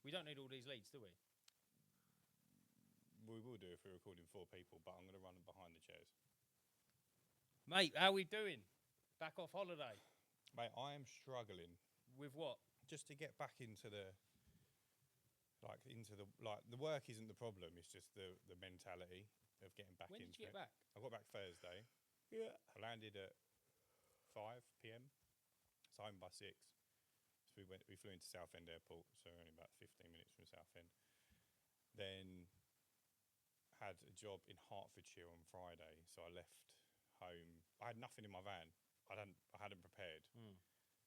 We don't need all these leads, do we? We will do if we're recording 4 people, but I'm going to run them behind the chairs. Mate, how we doing? Back off holiday. Mate, I am struggling With what? just to get back into the work isn't the problem. It's just the mentality of getting back When into did you get it. back? I got back Thursday. Yeah. I landed at 5 p.m. So home by 6. So we flew into Southend Airport, so only about 15 minutes from Southend. Then had a job in Hertfordshire on Friday, so I left home. I had nothing in my van. I hadn't prepared.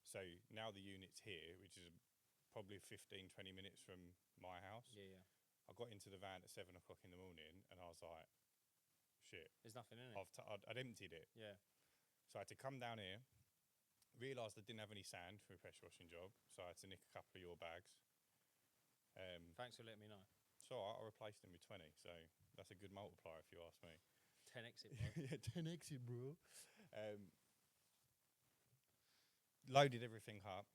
So now the unit's here, which is probably 15, 20 minutes from my house. Yeah. I got into the van at 7 o'clock in the morning, and I was like, shit. There's nothing in it. I'd emptied it. Yeah. So I had to come down here, realised I didn't have any sand for a pressure washing job, so I had to nick a couple of your bags. Thanks for letting me know. So I replaced them with 20, so that's a good multiplier if you ask me. 10x it, bro. Yeah, 10x it, bro. Loaded everything up.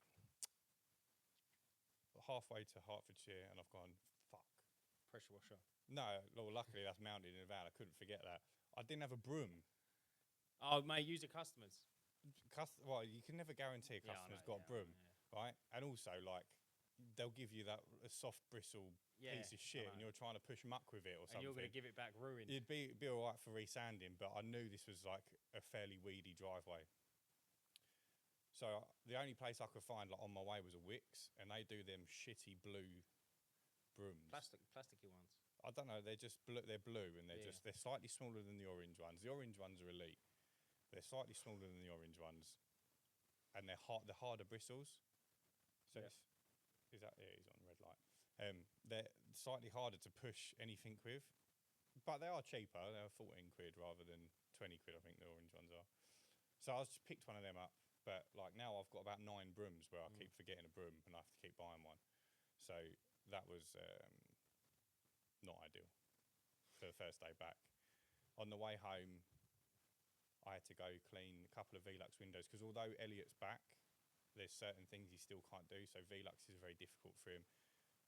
Halfway to Hertfordshire, and I've gone, fuck. Pressure washer. No, well, luckily that's mounted in a van. I couldn't forget that. I didn't have a broom. Oh, mate, use the customers. Well, you can never guarantee a customer's got a broom, right? And also, like, they'll give you that soft bristle piece of shit, and you're trying to push muck with it or something. And you're going to give it back ruined. It'd be all right for resanding, but I knew this was like a fairly weedy driveway. So the only place I could find like on my way was a Wickes, and they do them shitty blue brooms. Plasticky ones. I don't know. They're just blue. They're blue, and they're slightly smaller than the orange ones. The orange ones are elite. They're slightly smaller than the orange ones, and they're harder bristles. So is that? Yeah, he's on red light. They're slightly harder to push anything with, but they are cheaper. They're 14 quid rather than 20 quid. I think the orange ones are. So I just picked one of them up. But like now I've got about 9 brooms where I keep forgetting a broom and I have to keep buying one. So that was not ideal for the first day back. On the way home, I had to go clean a couple of Velux windows because although Elliot's back, there's certain things he still can't do. So Velux is very difficult for him.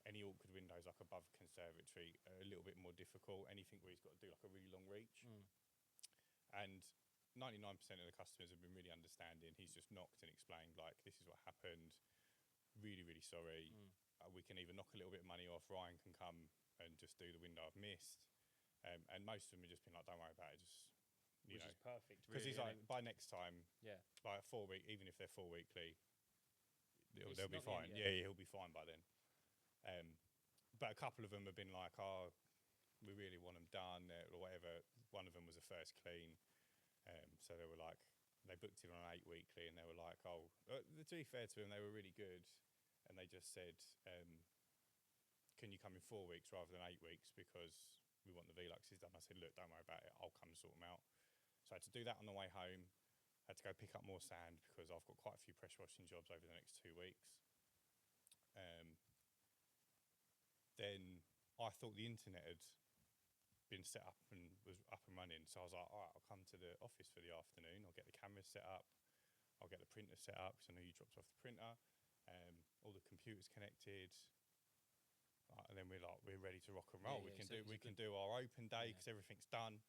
Any awkward windows like above conservatory are a little bit more difficult. Anything where he's got to do like a really long reach. And 99% of the customers have been really understanding. He's just knocked and explained, like, this is what happened. Really, really sorry. We can either knock a little bit of money off. Ryan can come and just do the window I've missed. And most of them have just been like, don't worry about it. Just, Which is perfect. Because he's like, by next time, by 4 week, even if they're 4 weekly, they'll be fine. Yeah, he'll be fine by then. But a couple of them have been like, oh, we really want them done or whatever. One of them was a first clean. So they were like, they booked it on an 8 weekly, and they were like, oh, to be fair to them, they were really good, and they just said, can you come in 4 weeks rather than 8 weeks because we want the Veluxes done. I said, look, don't worry about it, I'll come sort them out. So I had to do that on the way home. I had to go pick up more sand because I've got quite a few pressure washing jobs over the next 2 weeks. Then I thought the internet had been set up and was up and running, so I was like, all right, I'll come to the office for the afternoon, I'll get the cameras set up, I'll get the printer set up because I know you dropped off the printer, all the computers connected, and then we're ready to rock and roll. We can do our open day because everything's done,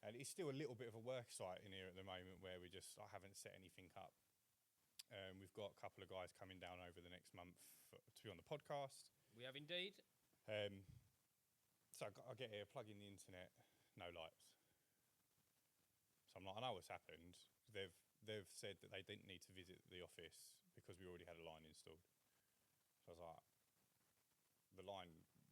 and it's still a little bit of a work site in here at the moment where I haven't set anything up. We've got a couple of guys coming down over the next month to be on the podcast. We have indeed. So I get here, plug in the internet, no lights. So I'm like, I know what's happened. They've said that they didn't need to visit the office because we already had a line installed. So I was like, the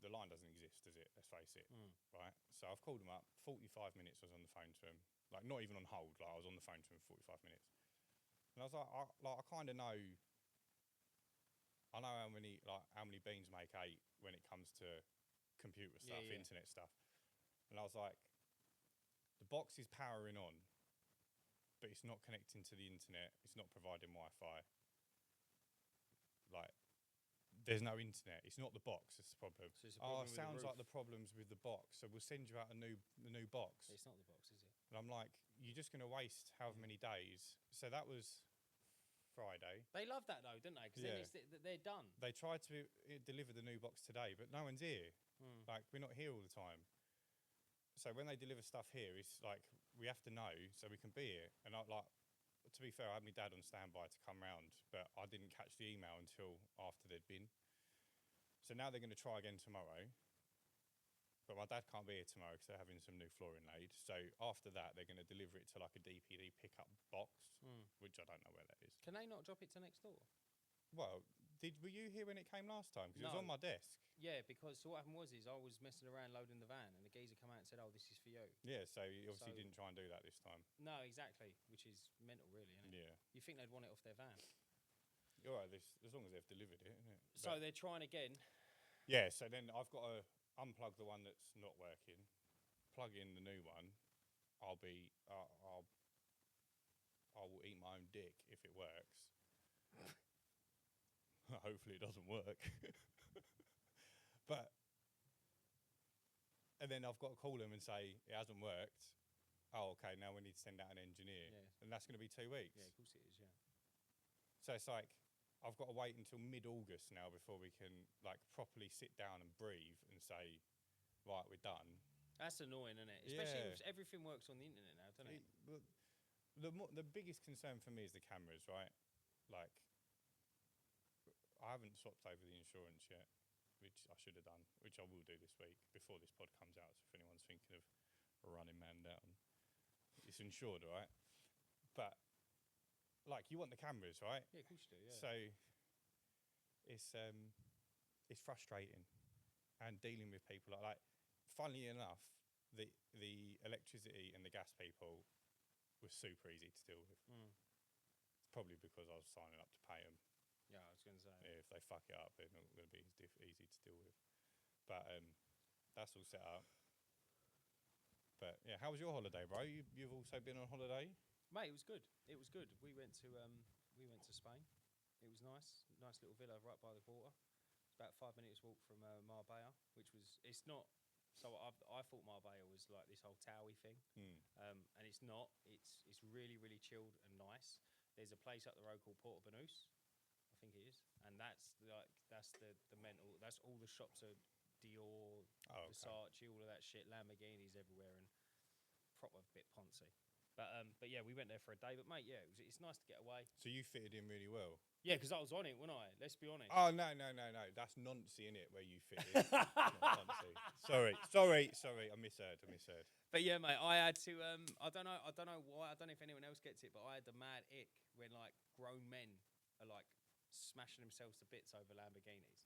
line doesn't exist, does it? Let's face it, right? So I've called them up. 45 minutes I was on the phone to them, like not even on hold. Like I was on the phone to them for 45 minutes, and I was like, I kind of know. I know how many beans make 8 when it comes to computer stuff, internet stuff. And I was like, the box is powering on, but it's not connecting to the internet. It's not providing Wi-Fi. Like, there's no internet. It's not the box. It's the problem. So it's a problem sounds like the problem's with the box. So we'll send you out a new box. It's not the box, is it? And I'm like, you're just going to waste however many days. So that was Friday. They love that though, don't they? Because Yeah. then they're done. They tried to deliver the new box today, but no one's here. Mm. Like, we're not here all the time. So when they deliver stuff here, it's like we have to know so we can be here. And to be fair, I had my dad on standby to come round, but I didn't catch the email until after they'd been. So now they're going to try again tomorrow. But my dad can't be here tomorrow because they're having some new flooring laid. So after that, they're going to deliver it to like a DPD pickup box, which I don't know where that is. Can they not drop it to next door? Well, were you here when it came last time? Because it was on my desk. Yeah, because what happened was I was messing around loading the van, and the geezer come out and said, "Oh, this is for you." Yeah, so you obviously didn't try and do that this time. No, exactly, which is mental, really, isn't it? Yeah. You think they'd want it off their van? All right, as long as they've delivered it, isn't it? So they're trying again. Yeah, so then I've got to unplug the one that's not working, plug in the new one. I will eat my own dick if it works. Hopefully it doesn't work. And then I've got to call them and say it hasn't worked. Oh, okay, now we need to send out an engineer. Yeah. And that's going to be 2 weeks. Yeah, of course it is, yeah. So it's like I've got to wait until mid-August now before we can like properly sit down and breathe and say, right, we're done. That's annoying, isn't it? Especially if everything works on the internet now, doesn't it? The biggest concern for me is the cameras, right? Like, I haven't swapped over the insurance yet, which I should have done, which I will do this week before this pod comes out. So if anyone's thinking of running man down, it's insured, right? But like, you want the cameras, right? Yeah, of course you do. Yeah. So it's frustrating, and dealing with people like funnily enough, the electricity and the gas people were super easy to deal with. It's probably because I was signing up to pay them. Yeah, I was going to say. Yeah, if they fuck it up, they're not going to be easy to deal with. But that's all set up. But yeah, how was your holiday, bro? You've also been on holiday? Mate, it was good. It was good. We went to Spain. It was nice little villa right by the water. It's about 5 minutes walk from Marbella, which was it's not. So I thought Marbella was like this whole towery thing, and it's not. It's really really chilled and nice. There's a place up the road called Porto Banús, I think it is, and that's the mental. That's all the shops are Dior, Versace, all of that shit, Lamborghinis everywhere, and proper bit poncy. But yeah, we went there for a day. But mate, yeah, it's nice to get away. So you fitted in really well. Yeah, because I was on it, wasn't I? Let's be honest. Oh no! That's noncy, innit? Where you fit in. Not noncy. Sorry. I misheard. But yeah, mate, I had to. I don't know why. I don't know if anyone else gets it, but I had the mad ick when like grown men are like smashing themselves to bits over Lamborghinis,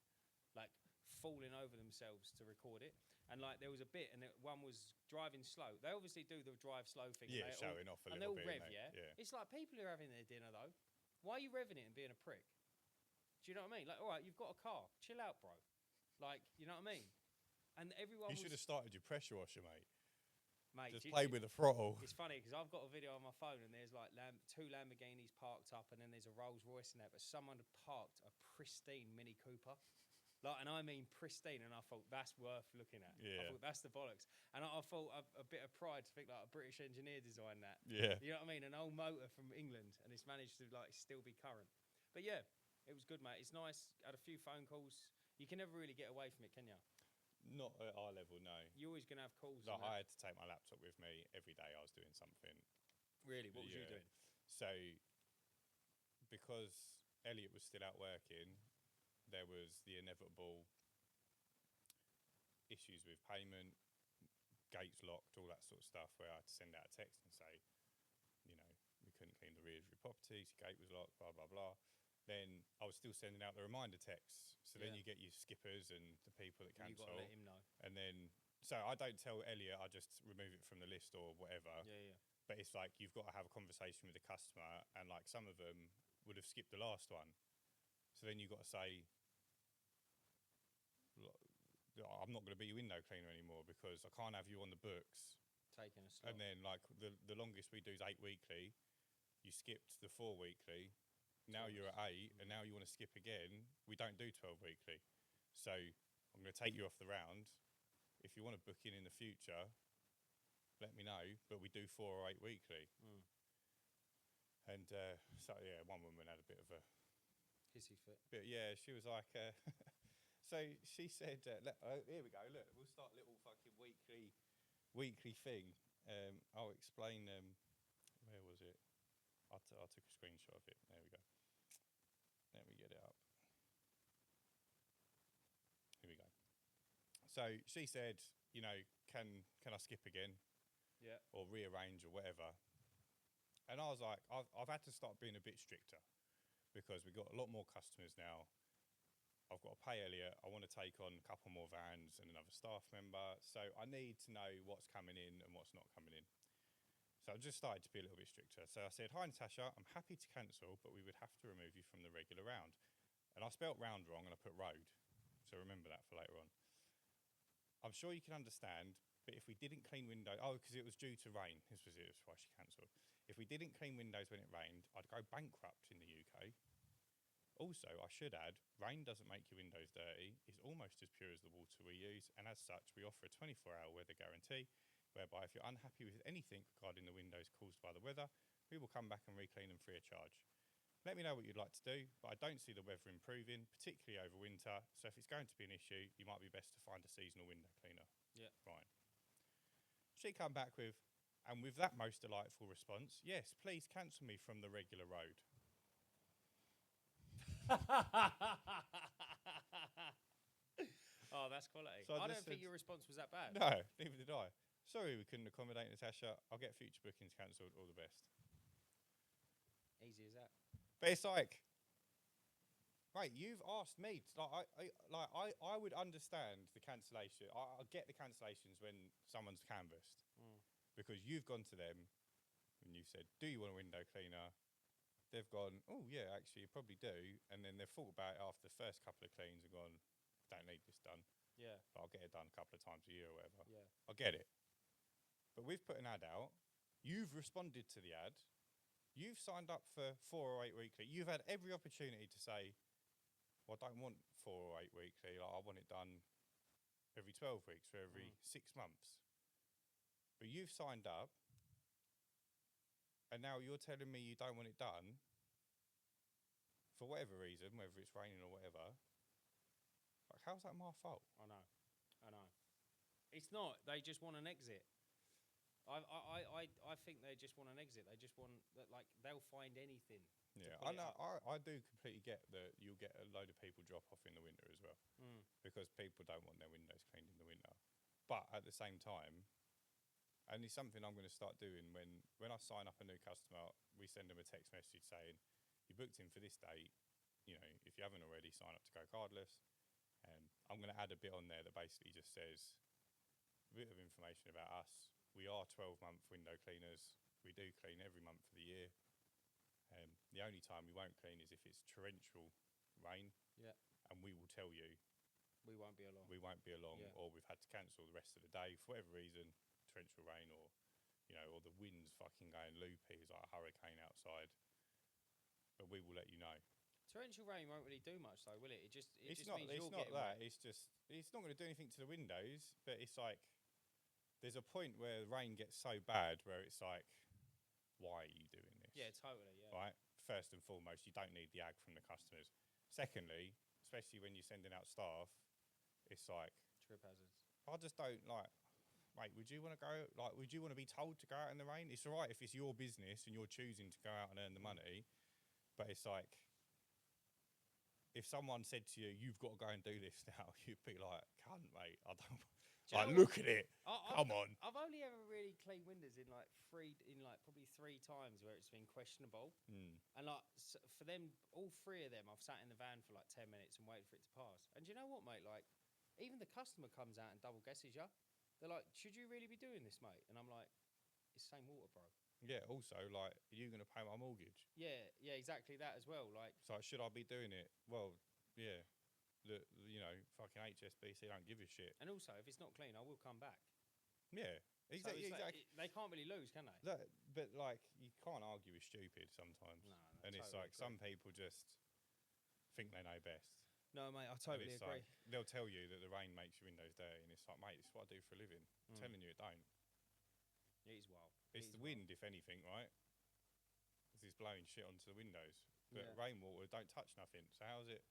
like falling over themselves to record it. And like there was a bit, and one was driving slow. They obviously do the drive slow thing. Yeah, showing off a and little they'll bit. rev, yeah? It's like people who are having their dinner though. Why are you revving it and being a prick? Do you know what I mean? Like, all right, you've got a car. Chill out, bro. Like, you know what I mean? And everyone. You should have started your pressure washer, mate. Just Just play with the throttle. It's funny because I've got a video on my phone and there's like two Lamborghinis parked up and then there's a Rolls Royce in there, but someone had parked a pristine Mini Cooper. Like, and I mean pristine, and I thought that's worth looking at. Yeah. I thought that's the bollocks. And I thought a bit of pride to think like a British engineer designed that. Yeah. You know what I mean? An old motor from England, and it's managed to like still be current. But yeah, it was good, mate. It's nice. Had a few phone calls. You can never really get away from it, can you? Not at our level, no. You're always going to have calls. Like, I had to take my laptop with me every day. I was doing something. Really? What was you doing? So, because Elliot was still out working, there was the inevitable issues with payment, gates locked, all that sort of stuff, where I had to send out a text and say, you know, we couldn't clean the rears of your property, your gate was locked, blah, blah, blah. Then I was still sending out the reminder texts. So then you get your skippers and the people that cancel. You've got to let him know. And then, so I don't tell Elliot, I just remove it from the list or whatever. Yeah. But it's like, you've got to have a conversation with the customer, and like some of them would have skipped the last one. So then you've got to say, I'm not going to be your window cleaner anymore because I can't have you on the books. Taking a slot. And then like the longest we do is 8 weekly. You skipped the 4 weekly. Now you're at 8, and now you want to skip again. We don't do 12 weekly. So I'm going to take you off the round. If you want to book in the future, let me know. But we do 4 or 8 weekly. And so yeah, one woman had a bit of a Hissy fit. bit. Yeah, she was like. So she said, "Here we go. Look, we'll start a little fucking weekly thing. I'll explain. Where was it? I took a screenshot of it. There we go. Let me get it up. Here we go. So she said, you know, can I skip again? Yeah. Or rearrange or whatever. And I was like, I've had to start being a bit stricter because we've got a lot more customers now. I've got to pay Elliot. I want to take on a couple more vans and another staff member. So I need to know what's coming in and what's not coming in. So I just started to be a little bit stricter. So I said, hi, Natasha, I'm happy to cancel, but we would have to remove you from the regular round. And I spelt round wrong and I put road. So remember that for later on. I'm sure you can understand, but if we didn't clean windows, because it was due to rain. This was it, that's why she cancelled. If we didn't clean windows when it rained, I'd go bankrupt in the UK. Also, I should add, rain doesn't make your windows dirty. It's almost as pure as the water we use, and as such, we offer a 24-hour weather guarantee, whereby if you're unhappy with anything regarding the windows caused by the weather, we will come back and re-clean them free of charge. Let me know what you'd like to do, but I don't see the weather improving, particularly over winter, so if it's going to be an issue, you might be best to find a seasonal window cleaner. Yeah. Fine. She come back with, and with that most delightful response, yes, please cancel me from the regular road. Oh, that's quality. So I don't think your response was that bad. No, neither did I. Sorry we couldn't accommodate Natasha. I'll get future bookings cancelled. All the best. Easy as that. But it's like, mate, you've asked me. I would understand the cancellation. I get the cancellations when someone's canvassed because you've gone to them and you've said, "Do you want a window cleaner?" They've gone, "Oh yeah, actually, you probably do." And then they've thought about it after the first couple of cleans and gone, "Don't need this done. Yeah. But I'll get it done a couple of times a year or whatever." Yeah. I get it. But we've put an ad out. You've responded to the ad. You've signed up for 4 or 8 weekly. You've had every opportunity to say, well, I don't want 4 or 8 weekly. Like, I want it done every 12 weeks or every 6 months. But you've signed up, and now you're telling me you don't want it done for whatever reason, whether it's raining or whatever. Like, how's that my fault? I know. It's not. They just want an exit. I think they just want an exit. They just want that. Like, they'll find anything. Yeah, I know. I do completely get that you'll get a load of people drop off in the winter as well, because people don't want their windows cleaned in the winter. But at the same time, and it's something I'm going to start doing when I sign up a new customer, we send them a text message saying, "You booked in for this date. You know, if you haven't already, sign up to go cardless." I'm going to add a bit on there that basically just says a bit of information about us. We are 12-month window cleaners. We do clean every month of the year. The only time we won't clean is if it's torrential rain. Yeah. And we will tell you we won't be along. Yeah. Or we've had to cancel the rest of the day for whatever reason, torrential rain, or or the wind's fucking going loopy, it's like a hurricane outside. But we will let you know. Torrential rain won't really do much though, will it? It's not means that. you're getting Wet. It's not going to do anything to the windows, but it's like there's a point where the rain gets so bad where it's like, why are you doing this? Yeah, totally. Yeah. Right. First and foremost, you don't need the ag from the customers. Secondly, especially when you're sending out staff, it's like trip hazards. I just don't like. Mate, would you want to go? Like, would you want to be told to go out in the rain? It's all right if it's your business and you're choosing to go out and earn the money, but it's like, if someone said to you, "You've got to go and do this now," you'd be like, "Cunt, mate, I don't." Like, look at it. Come on. I've only ever really cleaned windows in probably 3 times where it's been questionable. And for them, all 3 of them, I've sat in the van for like 10 minutes and waited for it to pass. And do you know what, mate? Like, even the customer comes out and double guesses you. They're like, "Should you really be doing this, mate?" And I'm like, "It's the same water, bro." Yeah. Also, like, are you going to pay my mortgage? Yeah, exactly that as well. Like, so should I be doing it? Well, yeah. Fucking HSBC don't give a shit. And also, if it's not clean, I will come back. Yeah, exactly. They can't really lose, can they? But like, you can't argue with stupid sometimes. No, and it's totally like some people just think they know best. No, mate, I totally agree. Like, they'll tell you that the rain makes your windows dirty, and it's like, mate, it's what I do for a living. I'm telling you, it don't. It is wild. It's the wind, if anything, right? is blowing shit onto the windows. But Yeah. rainwater don't touch nothing. So how's it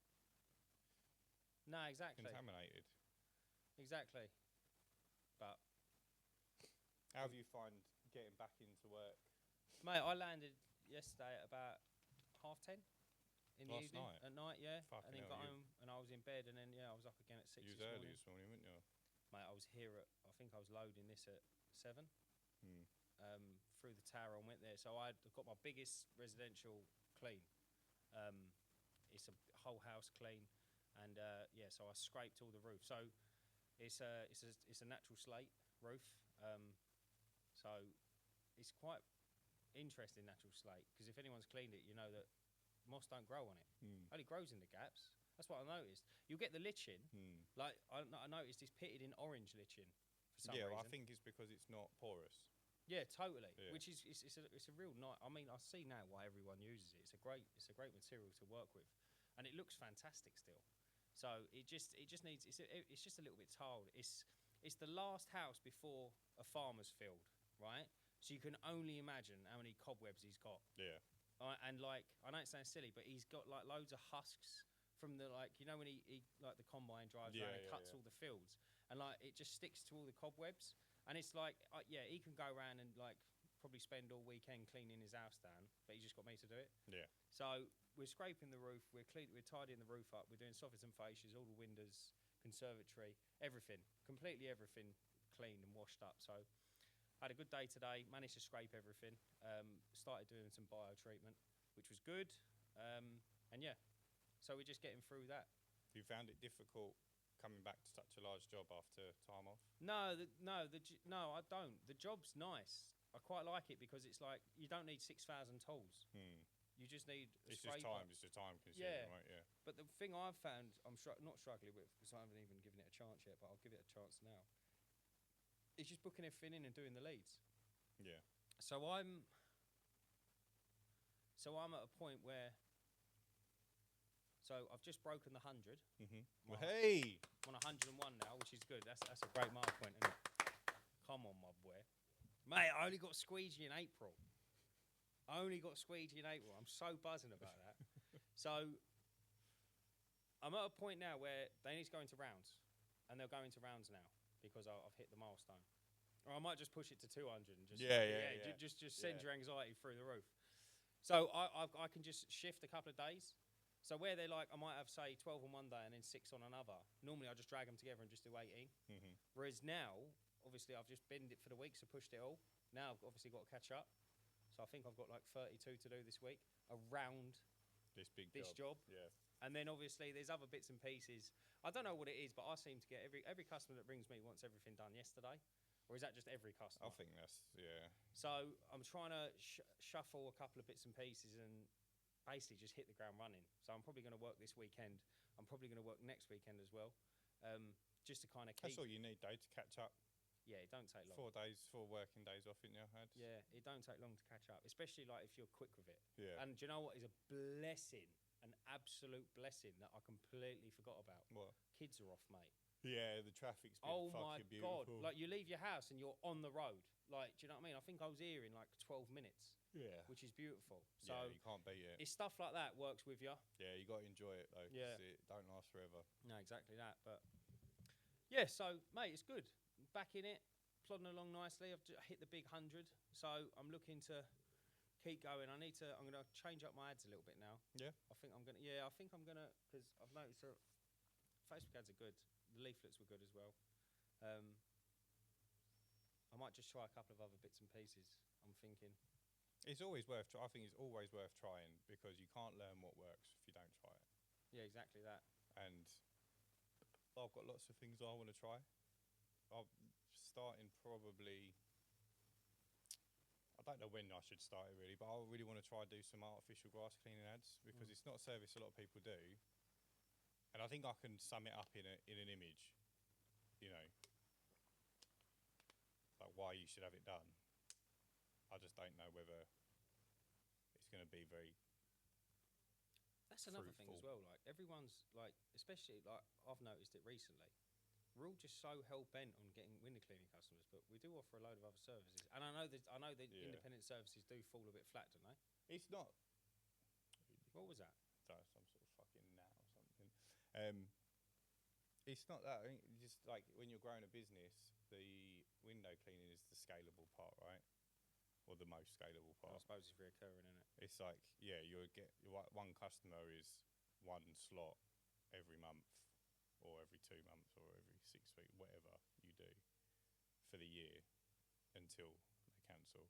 No, exactly. contaminated? Exactly. But How do you find getting back into work mate, I landed yesterday at about 10:30 in the last evening. night? At night, yeah. Fucking and then hell, got you- home and I was in bed, and then I was up again at 6 You was this early morning. this morning, weren't you? Mate, I was here at, I think I was loading this at 7. Hmm. Through the tower and went there. So I've got my biggest residential clean. It's a whole house clean, and so I scraped all the roof. So it's a natural slate roof. So it's quite interesting natural slate, because if anyone's cleaned it, you know that moss don't grow on it. Only grows in the gaps. That's what I noticed. You'll get the lichen. Like I noticed it's pitted in orange lichen for some Yeah, reason. well, I think it's because it's not porous. Yeah, totally. Yeah. It's a real nice. I mean, I see now why everyone uses it. It's a great material to work with, and it looks fantastic still. So it just needs. It's just a little bit tiled. It's the last house before a farmer's field, right? So you can only imagine how many cobwebs he's got. Yeah. And like, I know it sounds silly, but he's got like loads of husks from the, like, you know, when he like the combine drives around and cuts all the fields, and like it just sticks to all the cobwebs. And it's like, he can go around and like probably spend all weekend cleaning his house down, but he's just got me to do it. Yeah. So we're scraping the roof, we're tidying the roof up, we're doing soffits and fascias, all the windows, conservatory, everything, completely everything cleaned and washed up. So had a good day today, managed to scrape everything, started doing some bio treatment, which was good. And yeah, so we're just getting through that. You found it difficult coming back to such a large job after time off? No, I don't. The job's nice. I quite like it because it's like you don't need 6,000 tools. You just need a It's scraper. just time consuming, right? Yeah. But the thing I've found I'm not struggling with, because I haven't even given it a chance yet, but I'll give it a chance now, is just booking everything in and doing the leads. Yeah. So I'm at a point where, so I've just broken the 100. Well, hey! I'm on 101 now, which is good. That's a great mark point, isn't it? Come on, my boy. Mate, I only got squeegee in April. I'm so buzzing about that. So I'm at a point now where they need to go into rounds, and they'll go into rounds now because I've hit the milestone. Or I might just push it to 200 and just just send your anxiety through the roof. So I can just shift a couple of days. So where they're like, I might have, say, 12 on one day and then 6 on another. Normally, I just drag them together and just do 18. Whereas now, obviously, I've just binned it for the week, so pushed it all. Now I've obviously got to catch up. So I think I've got like 32 to do this week around This big job. Yeah. And then obviously there's other bits and pieces. I don't know what it is, but I seem to get every customer that brings me wants everything done yesterday. Or is that just every customer? I think that's, yeah. So I'm trying to shuffle a couple of bits and pieces and basically just hit the ground running. So I'm probably going to work this weekend. I'm probably going to work next weekend as well, just to kind of keep. That's all you need, though, to catch up. Yeah, it don't take long. 4 working days off, in your had. Yeah, it don't take long to catch up, especially like if you're quick with it. Yeah. And do you know what is a blessing, an absolute blessing that I completely forgot about? What? Kids are off, mate. Yeah, the traffic's been Oh my fucking beautiful. God! Like you leave your house and you're on the road. Like, do you know what I mean? I think I was here in like 12 minutes. Yeah. Which is beautiful. So yeah, you can't beat it. it's stuff like that works with you. Yeah, you got to enjoy it though. 'Cause Yeah. it don't last forever. No, exactly that. But yeah, so mate, it's good. Back in it, plodding along nicely. I've hit the big 100, so I'm looking to keep going. I'm going to change up my ads a little bit now. Yeah. I think I'm going to, because I've noticed that Facebook ads are good. The leaflets were good as well. I might just try a couple of other bits and pieces. I'm thinking. It's always worth. I think it's always worth trying, because you can't learn what works if you don't try it. Yeah, exactly that. And I've got lots of things I want to try. I'm starting probably. I don't know when I should start it really, but I really want to try and do some artificial grass cleaning ads, because it's not a service a lot of people do. And I think I can sum it up in an image, you know, like why you should have it done. I just don't know whether it's going to be very. That's another thing as fruitful. well. Like everyone's like, especially like I've noticed it recently. we're all just so hell bent on getting window cleaning customers, but we do offer a load of other services. And I know that Yeah. independent services do fall a bit flat, don't they? It's not. What was that? Some sort of fucking gnat or something. It's not that. I think just like when you're growing a business, the window cleaning is the scalable part, right? Or the most scalable I part. suppose it's reoccurring, isn't it? It's like, yeah, one customer is one slot every month, or every 2 months, or every 6 weeks, whatever you do for the year until they cancel.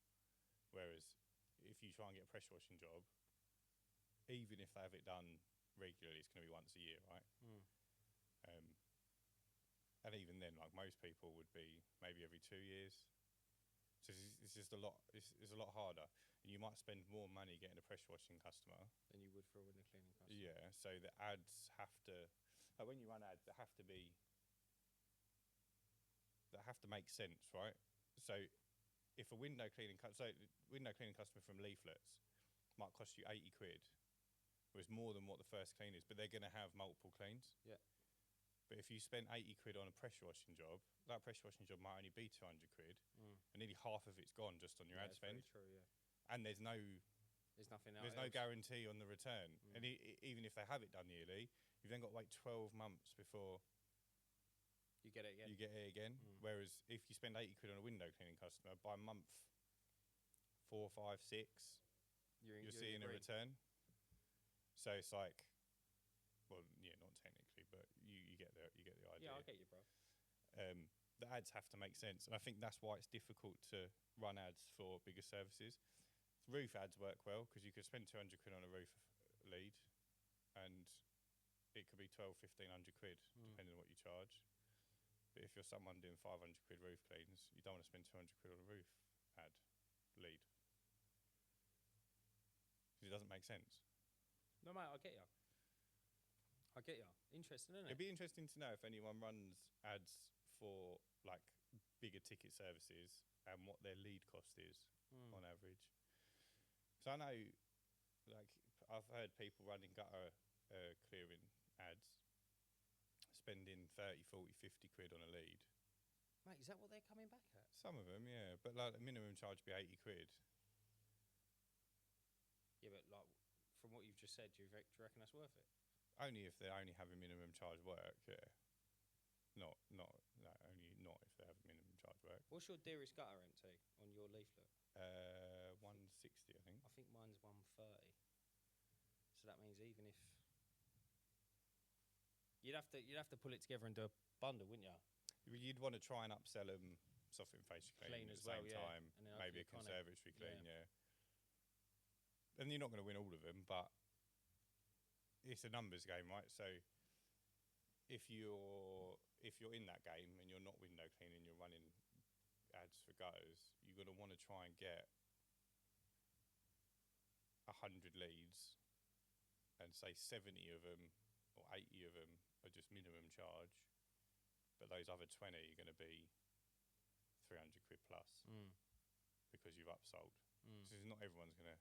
Whereas if you try and get a pressure washing job, even if they have it done regularly, it's going to be once a year, right? And even then, like most people would be maybe every 2 years. So it's just a lot. It's a lot harder, and you might spend more money getting a pressure washing customer Than you would for a window cleaning customer. Yeah. So the ads have to, like when you run ads, they have to make sense, right? So if a window cleaning customer from leaflets might cost you 80 quid, was more than what the first clean is, but they're going to have multiple cleans. Yeah. But if you spend 80 quid on a pressure washing job, that pressure washing job might only be 200 quid, and nearly half of it's gone just on your ad spend. Very true, yeah. And there's no guarantee on the return. And even if they have it done yearly, you've then got to wait 12 months before you get it again. Whereas if you spend 80 quid on a window cleaning customer, by month 4, 5, 6, you're seeing a return. So it's like, well, yeah, not technically, but you get the idea. Yeah, I get you, bro. The ads have to make sense, and I think that's why it's difficult to run ads for bigger services. Roof ads work well because you could spend 200 quid on a roof lead, and it could be 1,200-1,500 quid depending on what you charge. But if you're someone doing 500 quid roof cleans, you don't want to spend 200 quid on a roof ad lead because it doesn't make sense. No, mate, I get you. Interesting, isn't it? It'd be interesting to know if anyone runs ads for like bigger ticket services and what their lead cost is on average. So I know, like, I've heard people running gutter clearing ads, spending 30, 40, 50 quid on a lead. Mate, is that what they're coming back at? Some of them, yeah, but like the minimum charge would be 80 quid. Yeah, but like from what you've just said, do you reckon that's worth it? Only if they're only having minimum charge work, yeah. Not if they have minimum charge work. What's your dearest gutter empty on your leaflet? 160, I think. I think mine's 130. So that means even if you'd have to pull it together and do a bundle, wouldn't you? You'd want to try and upsell them soft and facial clean at the same time, and maybe a conservatory clean, yeah. And you're not going to win all of them, but it's a numbers game, right? So if you're in that game and you're not window cleaning, you're running ads for gutters, you're going to want to try and get 100 leads, and say 70 of them or 80 of them are just minimum charge, but those other 20 are going to be 300 quid plus because you've upsold. So not everyone's going to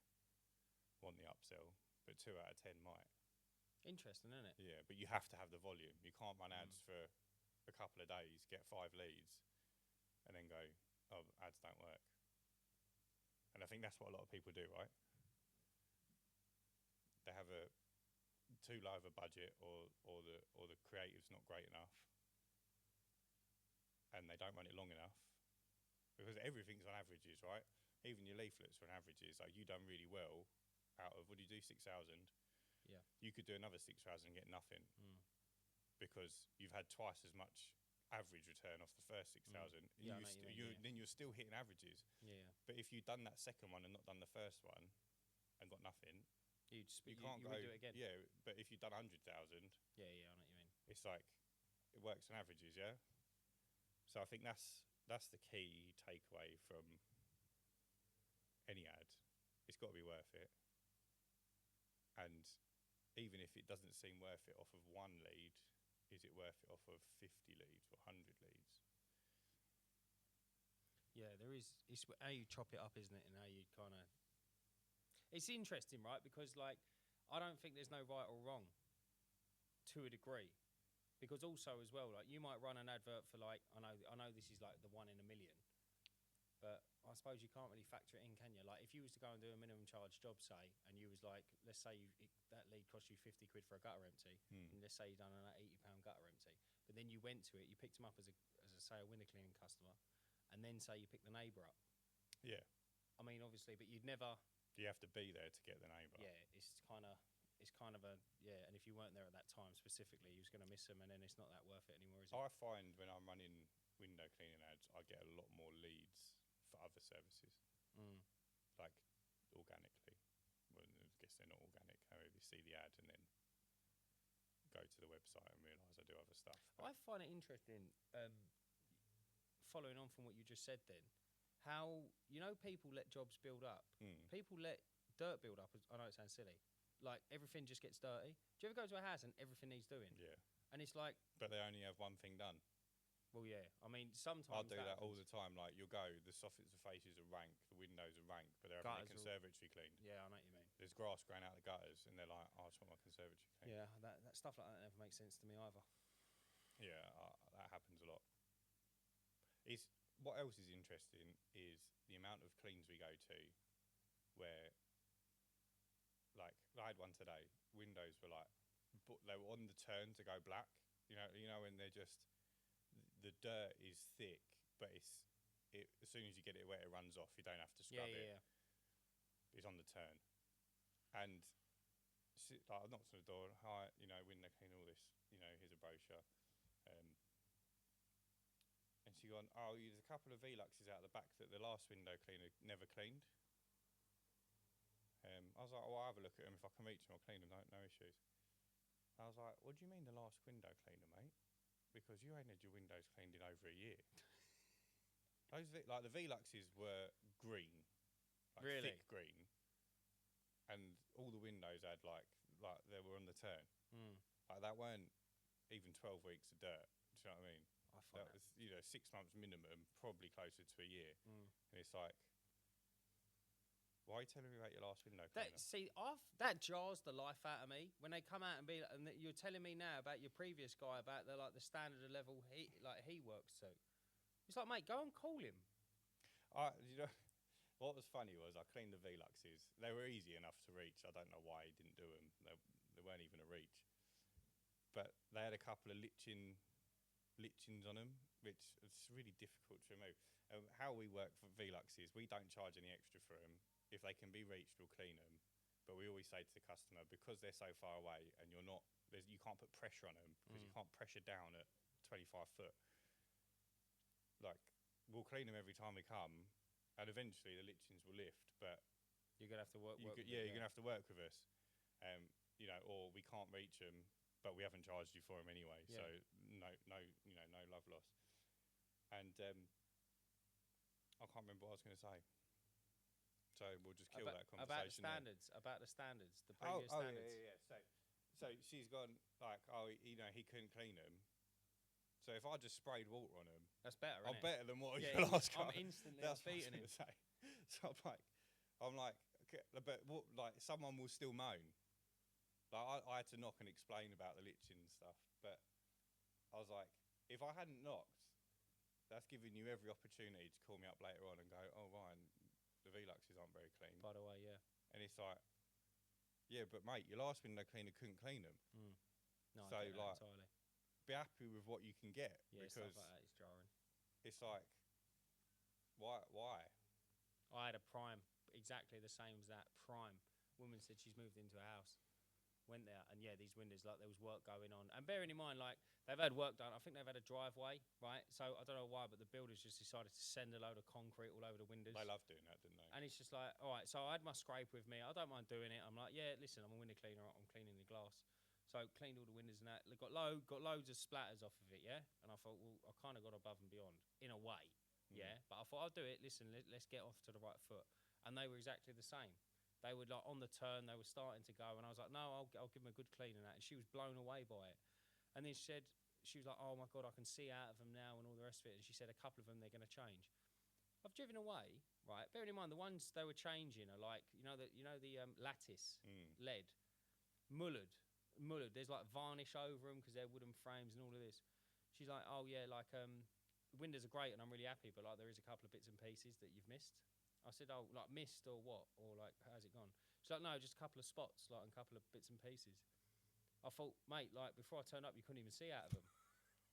want the upsell, but 2 out of 10 might. Interesting, isn't it? Yeah, but you have to have the volume. You can't run ads for a couple of days, get 5 leads, and then go, oh, ads don't work. And I think that's what a lot of people do, right? They have a too low of a budget, or the creative's not great enough, and they don't run it long enough, because everything's on averages, right? Even your leaflets are on averages. Like, you done really well out of, what do you do, 6,000? Yeah. You could do another 6,000 and get nothing, because you've had twice as much average return off the first 6,000. Yeah, Then you're still hitting averages. Yeah. But if you'd done that second one and not done the first one and got nothing, you can't go. Do it again. Yeah, but if you've done 100,000, Yeah, I know what you mean. it's like it works on averages, yeah. So I think that's the key takeaway from any ad. It's got to be worth it, and even if it doesn't seem worth it off of one lead, is it worth it off of 50 leads or 100 leads? Yeah, there is. It's how you chop it up, isn't it? And how you kind of. It's interesting, right? Because, like, I don't think there's no right or wrong to a degree. Because also as well, like you might run an advert for like I know this is like the 1 in a million, but I suppose you can't really factor it in, can you? Like if you was to go and do a minimum charge job, say, and you was like, let's say that lead cost you 50 quid for a gutter empty, and let's say you done an £80 gutter empty, but then you went to it, you picked them up as a say a window cleaning customer, and then say you picked the neighbour up. Yeah. I mean, obviously, but you'd never. You have to be there to get the neighbour. Yeah, it's kind of a and if you weren't there at that time specifically, you was going to miss them, and then it's not that worth it anymore, is it? I find when I'm running window cleaning ads, I get a lot more leads for other services, like organically. Well, I guess they're not organic. However, you see the ad and then go to the website and realise I do other stuff. I find it interesting, following on from what you just said then, how, people let jobs build up. People let dirt build up. I know it sounds silly. Like, everything just gets dirty. Do you ever go to a house and everything needs doing? Yeah. And it's like... But they only have one thing done. Well, yeah. I mean, sometimes... I do that all the time. Like, you'll go, the soffits, the faces are rank, the windows are rank, but they're having a conservatory cleaned. Yeah, I know what you mean. There's grass growing out the gutters, and they're like, I just want my conservatory cleaned. Yeah, that stuff like that never makes sense to me either. Yeah, that happens a lot. What else is interesting is the amount of cleans we go to where, like, I had one today, windows were like, they were on the turn to go black. You know when they're just, the dirt is thick, but as soon as you get it wet, it runs off. You don't have to scrub it. Yeah. It's on the turn. And like, I knocked on the door, hi, window clean, all this, here's a brochure. And she gone, there's a couple of Veluxes out the back that the last window cleaner never cleaned. I was like, I'll have a look at them. If I can reach them, I'll clean them, no issues. I was like, what do you mean the last window cleaner, mate? Because you ain't had your windows cleaned in over a year. Those like the Veluxes were green, like really? Thick green, and all the windows had like they were on the turn. Like that weren't even 12 weeks of dirt. Do you know what I mean? That was 6 months minimum, probably closer to a year. And it's like, why are you telling me about your last window cleaner? That jars the life out of me when they come out and be like, and you're telling me now about your previous guy about the standard of level he works to. It's like, mate, go and call him. What was funny was I cleaned the Veluxes. They were easy enough to reach. I don't know why he didn't do them. They weren't even a reach. But they had a couple of lichens on them, which is really difficult to remove. How we work for Veluxes, we don't charge any extra for them. If they can be reached, we'll clean them. But we always say to the customer, because they're so far away and you can't put pressure on them because you can't pressure down at 25 foot. Like, we'll clean them every time we come, and eventually the lichens will lift. But you're gonna have to work. You're gonna have to work with us, or we can't reach them, but we haven't charged you for them anyway. Yeah. So no love lost. And I can't remember what I was going to say. So we'll just kill that conversation. About the standards, the previous standards. Yeah. So she's gone like, he couldn't clean them. So if I just sprayed water on them, that's better. I'm better than what your last guy. I'm instantly beating him. So I'm like, okay, but what, like someone will still moan. Like I had to knock and explain about the lichen and stuff, but I was like, if I hadn't knocked, that's giving you every opportunity to call me up later on and go, oh Ryan, the Veluxes aren't very clean. By the way, yeah. And it's like, yeah, but mate, your last window cleaner couldn't clean them. No, so I get that like, entirely. Be happy with what you can get. Yeah, because stuff like that is jarring. It's like, why? I had a prime, exactly the same as that. Prime. Woman said she's moved into a house. Went there, and yeah, these windows, like there was work going on. And bearing in mind, like they've had work done. I think they've had a driveway, right? So I don't know why, but the builders just decided to send a load of concrete all over the windows. They love doing that, didn't they? And it's just like, all right. So I had my scrape with me. I don't mind doing it. I'm like, yeah, listen, I'm a window cleaner. I'm cleaning the glass. So cleaned all the windows and that. Got loads of splatters off of it, yeah. And I thought, well, I kind of got above and beyond in a way, yeah. But I thought I'll do it. Listen, let's get off to the right foot. And they were exactly the same. They were like on the turn. They were starting to go, and I was like, no, I'll give them a good clean and that. And she was blown away by it. And then she was like, oh my god, I can see out of them now and all the rest of it. And she said a couple of them they're going to change. I've driven away, right? Bearing in mind the ones they were changing are like the lattice lead, mullered. mullered. There's like varnish over them because they're wooden frames and all of this. She's like, oh yeah, like the windows are great and I'm really happy, but like there is a couple of bits and pieces that you've missed. I said, oh, like missed or what? Or like, how's it gone? She's like, no, just a couple of spots, like and a couple of bits and pieces. I thought, mate, like before I turned up, you couldn't even see out of them.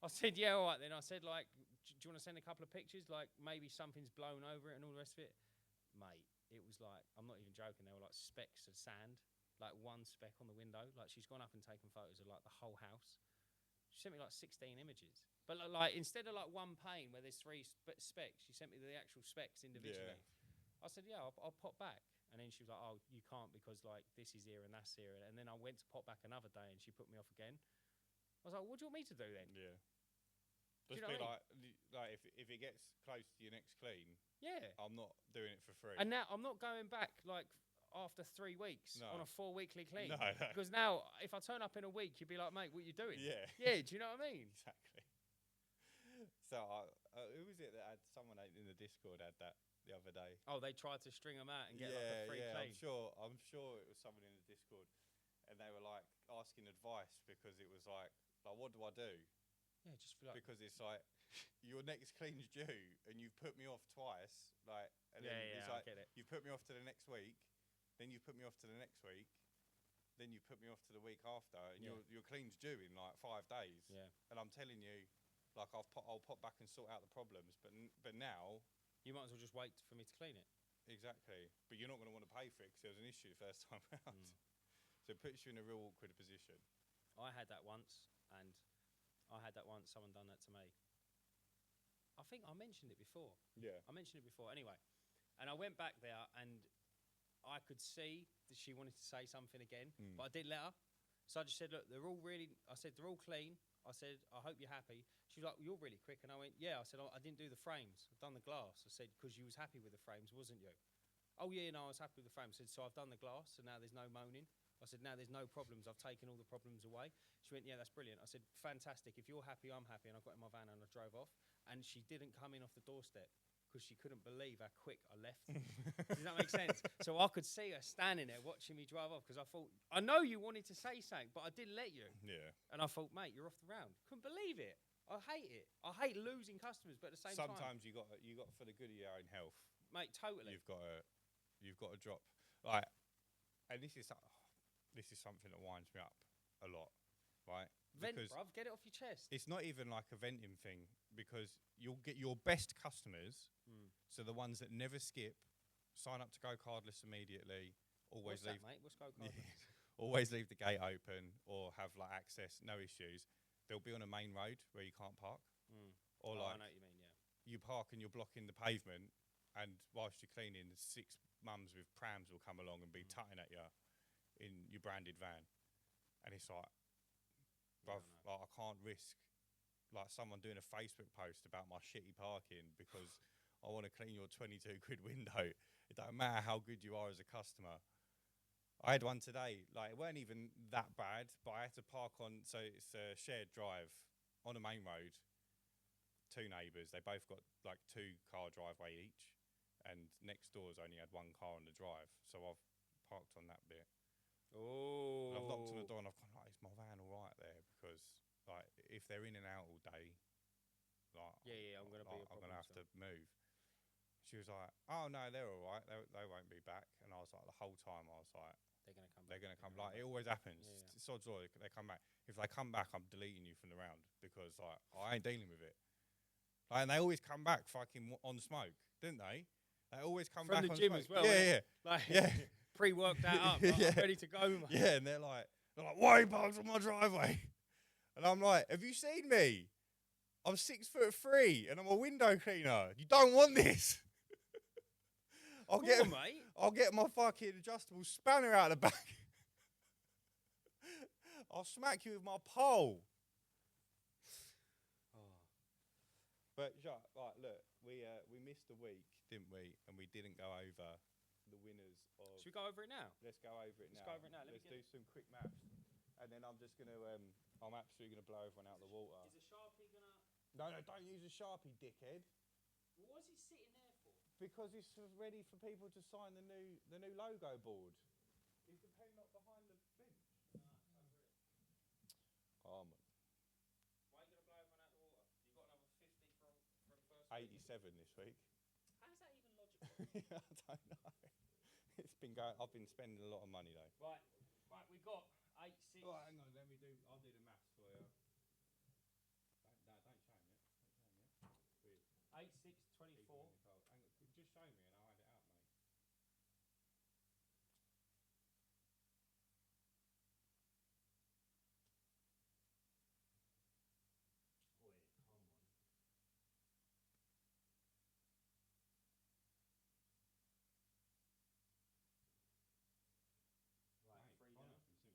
I said, yeah, all right then. I said, like, do you want to send a couple of pictures? Like maybe something's blown over it and all the rest of it. Mate, it was like, I'm not even joking, there were like specks of sand, like one speck on the window. Like she's gone up and taken photos of like the whole house. She sent me like 16 images. But like instead of like one pane where there's 3 specs, she sent me the actual specs individually. Yeah. I said, yeah, I'll pop back. And then she was like, oh, you can't because like this is here and that's here. And then I went to pop back another day and she put me off again. I was like, what do you want me to do then? Yeah. Do Just you know be what I mean? like if it gets close to your next clean, yeah, I'm not doing it for free. And now I'm not going back like after 3 weeks on a 4-weekly clean. No. Because now if I turn up in a week, you'd be like, mate, what are you doing? Yeah. Yeah, do you know what I mean? Exactly. So who was it that had someone in the Discord had that the other day? Oh, they tried to string them out and get like a free clean. I'm sure it was someone in the Discord, and they were like asking advice because it was like what do I do? Yeah, just feel like because it's like your next clean's due and you've put me off twice, like, and then it's like I get it. you put me off to the next week, then you put me off to the next week, then you put me off to the week after, and your clean's due in like 5 days. Yeah. And I'm telling you, like I'll pop back and sort out the problems, but now you might as well just wait for me to clean it. Exactly. But you're not going to want to pay for it because there was an issue first time round. So it puts you in a real awkward position. I had that once, and someone done that to me. I think I mentioned it before. Yeah. I mentioned it before. Anyway, and I went back there, and I could see that she wanted to say something again, but I didn't let her. So I just said, look, they're all clean. I said, I hope you're happy. She was like, well, you're really quick. And I went, yeah. I said, I didn't do the frames. I've done the glass. I said, because you was happy with the frames, wasn't you? Oh, yeah, no, I was happy with the frames. I said, so I've done the glass, and now there's no moaning. I said, now there's no problems. I've taken all the problems away. She went, yeah, that's brilliant. I said, fantastic. If you're happy, I'm happy. And I got in my van and I drove off. And she didn't come in off the doorstep because she couldn't believe how quick I left. Does that make sense? So I could see her standing there watching me drive off because I thought, I know you wanted to say something, but I didn't let you. Yeah. And I thought, mate, you're off the round. Couldn't believe it. I hate it. I hate losing customers, but at the same time. Sometimes you got for the good of your own health. Mate, totally. You've got to drop. Like, and this is something that winds me up a lot, right? Vent, bruv, get it off your chest. It's not even like a venting thing because you'll get your best customers, so the ones that never skip, sign up to go cardless immediately. Always What's leave, that, mate? What's go cardless? Always leave the gate open or have like access, no issues. They'll be on a main road where you can't park, or I like know what you mean. Yeah. you park and you're blocking the pavement, and whilst you're cleaning, 6 mums with prams will come along and be tutting at you in your branded van, and it's like, bruv, like, I can't risk like someone doing a Facebook post about my shitty parking because I want to clean your 22 quid window. It don't matter how good you are as a customer. I had one today, like it weren't even that bad, but I had to park on, so it's a shared drive on a main road, 2 neighbours, they both got like 2-car driveway each, and next door's only had 1 car on the drive, so I've parked on that bit. Oh. And I've knocked on the door and I've gone, like, is my van all right there? Because like if they're in and out all day, like I'm gonna have to move. She was like, oh no, they're all right. They won't be back. And I was like, the whole time I was like, they're gonna come. Like it always happens. Yeah. It's odds are they come back. If they come back, I'm deleting you from the round because like I ain't dealing with it. Like, and they always come back fucking on smoke, didn't they? They always come from back the on gym smoke. as well. Yeah. Like, yeah. Pre-worked that up. Like, Yeah. I'm ready to go. Mate. Yeah, and they're like, why are you parked on my driveway? And I'm like, have you seen me? I'm 6'3" and I'm a window cleaner. You don't want this. I'll get my fucking adjustable spanner out of the back. I'll smack you with my pole. But right, look, we missed a week, didn't we? And we didn't go over the winners of. Should we go over it now? Let's go over it now. Let's go over it now. Let's do some quick maths, and then I'm just gonna. I'm absolutely gonna blow everyone out of the water. Is a Sharpie gonna? No, don't use a Sharpie, dickhead. Well, what's it sitting there for? Because it's ready for people to sign the new logo board. Is the pen not behind the bench? 87 this week. How's that even logical? I don't know. It's been going. I've been spending a lot of money though. Right, we got 8, 6. Oh, hang on. I'll do the maths for you. Don't shame it. 8, 6, 24. Just show me and I'll add it up, mate. Oi, come on. Right, Mate, 3 Connor down. from Simply Windows has had a fucking belter. He's had a fantastic 6 weeks. I need to check whether he's put in the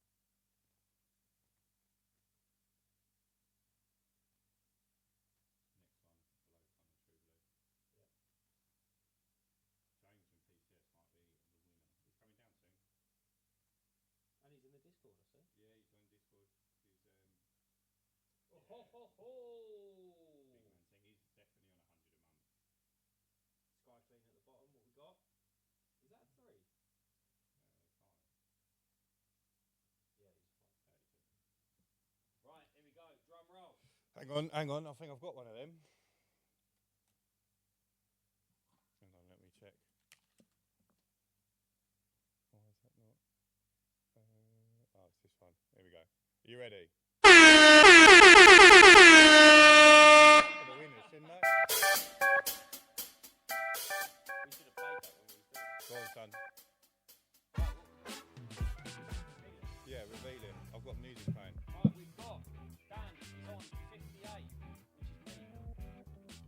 last week though. Next one below Connor Tribulations. Yeah. James from PCS might be the winner. He's coming down soon. And he's in the Discord, I see. Yeah, he's on Discord. He's Oh, ho, ho, ho! big man thing. He's definitely on 100 a month. Sky Clean at the bottom, what we got? Is that a 3? 5. Yeah, he's 5. Right, here we go, drum roll. Hang on. I think I've got one of them. Hang on, let me check. Why is that not? Oh, it's this one. Here we go. Are you ready? For the winners, didn't I? We should have played that when we was doing it. Go on, son. Yeah, revealing. I've got music playing. Right, we've got Dan is on 58, which is me.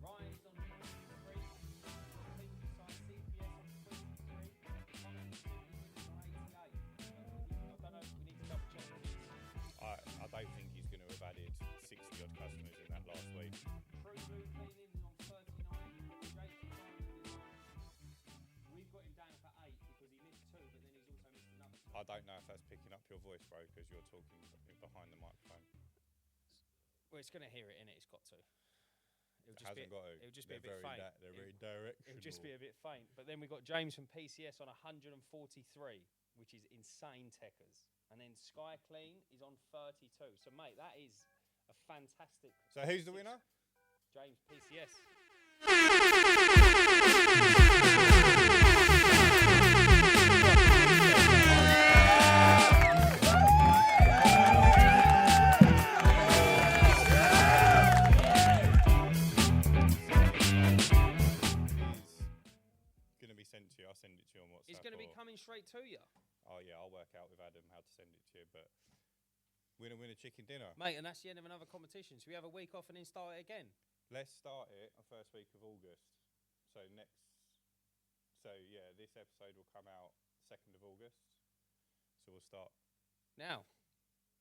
Ryan is on 23. Pete beside CPS on 23. Connor and Simply Winners on 88. I don't know, we need to double check this. I don't think he's going to have added 60 odd customers in that last week. True Blue Cleaning is on 39. Jake is on 39. We've got him down for 8 because he missed 2, but then he's also missed another 2. I don't know if that's picking up your voice, bro, because you're talking behind the microphone. Well, it's going to hear it, innit? It's got to. It hasn't got to. It'll just be a bit very faint. they're very directional. It'll just be a bit faint. But then we've got James from PCS on 143, which is insane techers. And then Sky Clean is on 32. So, mate, that is a fantastic... So who's the winner? James, PCS. Going to be sent to you. I'll send it to you on WhatsApp. It's going to be coming straight to you. Oh, yeah, I'll work out with Adam how to send it to you. But winner, chicken dinner. Mate, and that's the end of another competition. So we have a week off and then start it again. Let's start it on first week of August. So this episode will come out 2nd of August. So we'll start Now?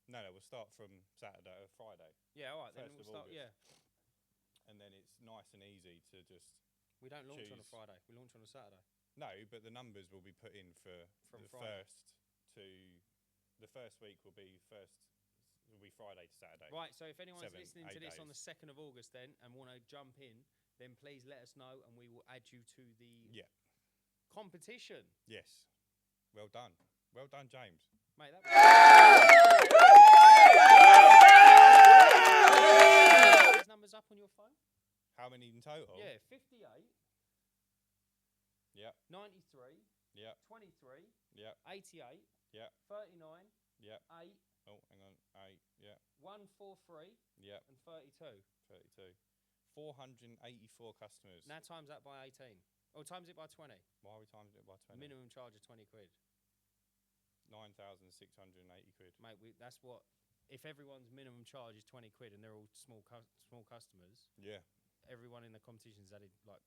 No, we'll start from Friday. Yeah, all right, then 1st we'll of start, August. yeah. And then it's nice and easy to just... We don't launch on a choose. Friday. We launch on a Saturday. No, but the numbers will be put in From the Friday. the first week will be Friday to Saturday. Right, so if anyone's 7, listening to 8 this on days. the 2nd of August then and want to jump in, then please let us know and we will add you to the competition. Yes. Well done. Well done, James. Mate, that these numbers up on your phone? How many in total? Yeah, 58, Yep. 93, Yep. 23, Yep. 88, Yep. 39, Yep. 8, Oh, hang on. 8. Yep. 143 Yep. and 32. 32. 484 customers. Now times that by 18. Or times it by 20. Why are we timing it by 20? Minimum charge of 20 quid. 9,680 quid. Mate, that's what... If everyone's minimum charge is 20 quid and they're all small customers, Yeah. everyone in the competition's added like...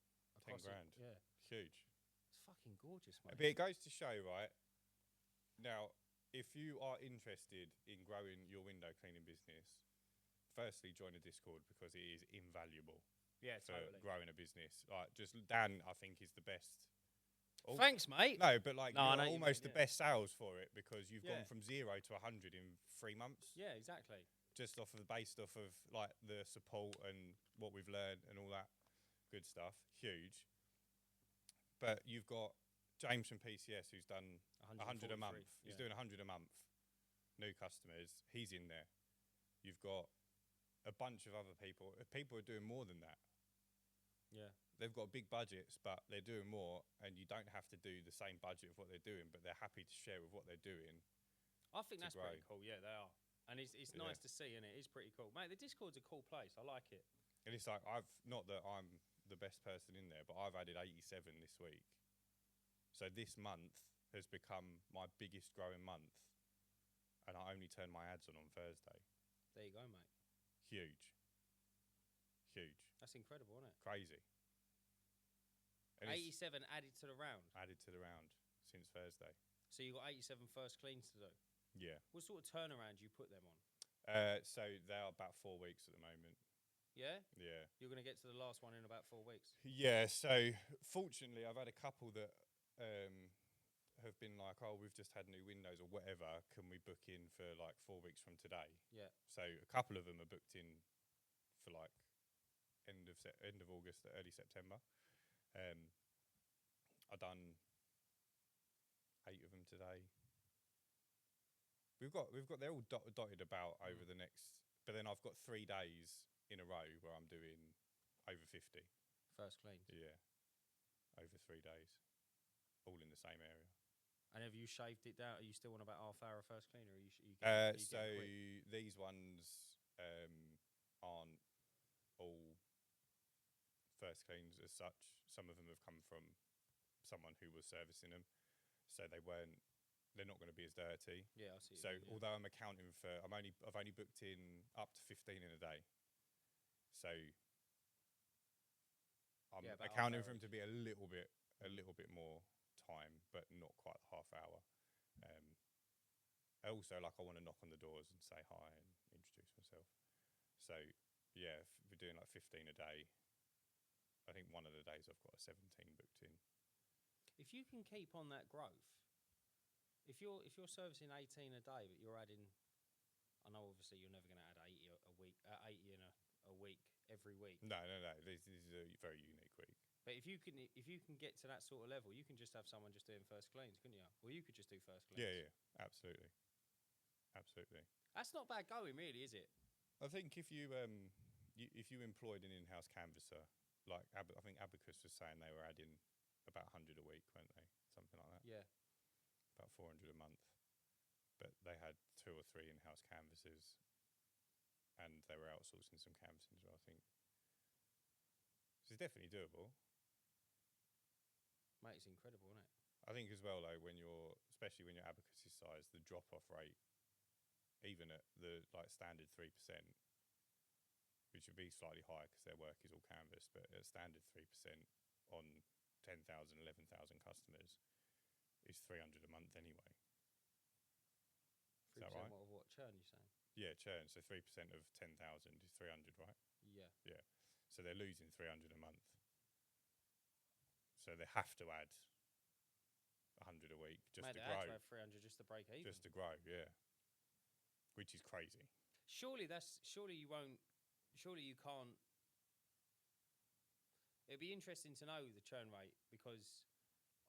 10 grand. Yeah. Huge. It's fucking gorgeous, mate. But it goes to show, right? Now, if you are interested in growing your window cleaning business, firstly, join the Discord because it is invaluable Yeah, for totally. growing a business. Like, just Dan, I think, is the best. Thanks, mate. No, but like, No, I you're know you almost mean, the best sales for it because you've Yeah. gone from 0 to 100 in 3 months. Yeah, exactly. Just based off of like the support and what we've learned and all that good stuff. Huge. But you've got James from PCS who's done 100 a 143, month. yeah. He's doing 100 a month. New customers. He's in there. You've got a bunch of other people. People are doing more than that. Yeah. They've got big budgets, but they're doing more, and you don't have to do the same budget of what they're doing, but they're happy to share with what they're doing. I think that's grow. pretty cool. Yeah, they are. And it's nice to see, and it is pretty cool. Mate, the Discord's a cool place. I like it. And it's like, not that I'm the best person in there, but I've added 87 this week. So this month has become my biggest growing month, and I only turn my ads on Thursday. There you go, mate. Huge. That's incredible, isn't it? Crazy. And 87 added to the round. Added to the round since Thursday. So you got 87 first cleans to do. Yeah. What sort of turnaround do you put them on? So they are about 4 weeks at the moment. Yeah? Yeah. You're going to get to the last one in about 4 weeks? Yeah, so fortunately I've had a couple that have been like, oh, we've just had new windows or whatever, can we book in for like 4 weeks from today? Yeah. So a couple of them are booked in for like end of August, early September. I've done 8 of them today. We've got they're all dotted about over the next, but then I've got 3 days in a row where I'm doing over 50 first cleans. Yeah, over 3 days, all in the same area. And have you shaved it down? Are you still on about half hour first clean, or are you so these ones aren't all first cleans as such. Some of them have come from someone who was servicing them, so they're not going to be as dirty. Yeah, I see. So although I'm accounting for, I've only booked in up to 15 in a day. So I'm accounting for them to be a little bit more time, but not quite half hour. Also, like, I want to knock on the doors and say hi and introduce myself. So yeah, if we're doing like 15 a day, I think one of the days I've got a 17 booked in. If you can keep on that growth, if you're servicing 18 a day, but you're adding, I know obviously you're never going to add 80 a week, 80 in a week every week. No. This is a very unique week. But if you can get to that sort of level, you can just have someone just doing first cleans, couldn't you? Or you could just do first cleans. Yeah, absolutely. That's not bad going, really, is it? I think if you employed an in-house canvasser, like I think Abacus was saying they were adding about 100 a week, weren't they? Something like that. Yeah. About 400 a month. But they had 2 or 3 in-house canvassers, and they were outsourcing some canvassing as well, I think. So it's definitely doable. Mate, it's incredible, isn't it? I think as well, though, especially when you're Abacus's size, the drop-off rate, even at the standard 3%, which would be slightly higher because their work is all canvas, but at standard 3% on 10,000, 11,000 customers is 300 a month anyway. Is that right? What churn you saying? Yeah, churn. So 3% of 10,000 is 300, right? Yeah. Yeah. So they're losing 300 a month. So they have to add 100 a week just to grow. They have to add 300 just to break even. Just to grow, yeah. Which is crazy. Surely you can't. It'd be interesting to know the churn rate, because